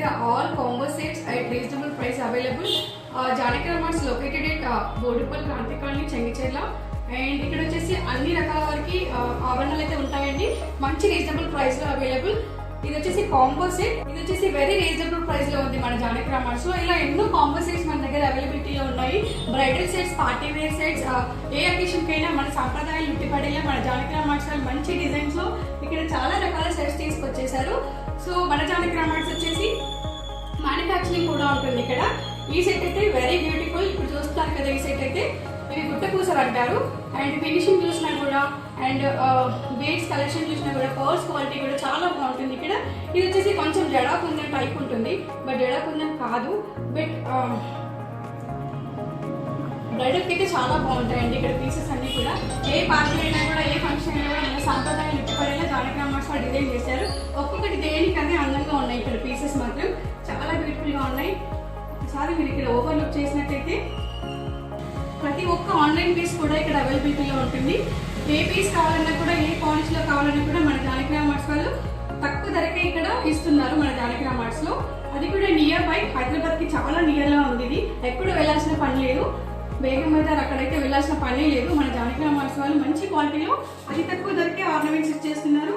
దగ్గర all combo sets at reasonable price available. Janaki marts located at Boduppal Kranti colony Chengicherla. And ఇక్కడ వచ్చేసి అన్ని రకాల వారికి ఆభరణాలు అయితే ఉంటాయండి, మంచి రీజనబుల్ ప్రైస్ లో అవైలబుల్. ఇది వచ్చేసి కాంబో సెట్, ఇది వచ్చేసి వెరీ రీజనబుల్ ప్రైస్ లో ఉంది మన జానకి మార్ట్స్ లో. ఇలా ఎన్నో కాంబో సెట్స్ మన దగ్గర అవైలబిలిటీలో ఉన్నాయి. Bridal sets, party wear sets, ఏ అకేషన్ కైనా మన సాంప్రదాయాలు ఉట్టిపడేలా మన జానకి మార్ట్స్ లో మంచి డిజైన్స్ లో ఇక్కడ చాలా రకాల సెట్స్ తీసుకొచ్చేసారు. సో మన జానకి మార్ట్స్ వచ్చేసి మ్యానుఫ్యాక్చరింగ్ కూడా ఉంటుంది ఇక్కడ. ఈ సెట్ అయితే వెరీ బ్యూటిఫుల్. ఇప్పుడు చూస్తున్నారు కదా, ఈ సెట్ అయితే ఇవి గుట్ట పూసలు అంటారు. అండ్ ఫినిషింగ్ చూసినా కూడా అండ్ బీడ్స్ కలెక్షన్ చూసినా కూడా పర్స్ క్వాలిటీ కూడా చాలా బాగుంటుంది ఇక్కడ. ఇది వచ్చేసి కొంచెం జడా కుందన్ టైప్ ఉంటుంది, బట్ జడా కుందన్ కాదు, బట్ బ్రైడల్కి అయితే చాలా బాగుంటాయండి ఇక్కడ పీసెస్ అన్ని కూడా. ఏ పార్టీ అయినా కూడా, ఏ ఫంక్షన్ అయినా కూడా మన సాంప్రదాయాలు ఇష్టపడేలా జానకి మార్ట్స్ లో డిజైన్ చేశారు. ఒక్కొక్కటి దేనికనే అందంగా ఉన్నాయి ఇక్కడ పీసెస్ మాత్రం చాలా బ్యూటిఫుల్ గా ఉన్నాయి. ఒకసారి మీరు ఇక్కడ ఓవర్లుక్ చేసినట్టయితే ప్రతి ఒక్క ఆన్లైన్ పీస్ కూడా ఇక్కడ అవైలబిలిటీలో ఉంటుంది. ఏ పీస్ కావాలన్నా కూడా, ఏ పాలిష్లో కావాలన్నా కూడా మన జానకి మార్ట్స్ వాళ్ళు తక్కువ ధరకే ఇక్కడ ఇస్తున్నారు మన జానకి మార్ట్స్ లో. అది కూడా నియర్ బై హైదరాబాద్ కి చాలా నియర్ గా ఉంది. ఇది ఎప్పుడు వెళ్ళాల్సిన పని లేదు, బేగం బజార్ అక్కడైతే వెళ్ళాల్సిన పనే లేదు. మన జానకి మార్ట్స్ వాళ్ళు మంచి క్వాలిటీలో అతి తక్కువ ధరకే ఆర్నమెంట్స్ ఇచ్చేస్తున్నారు.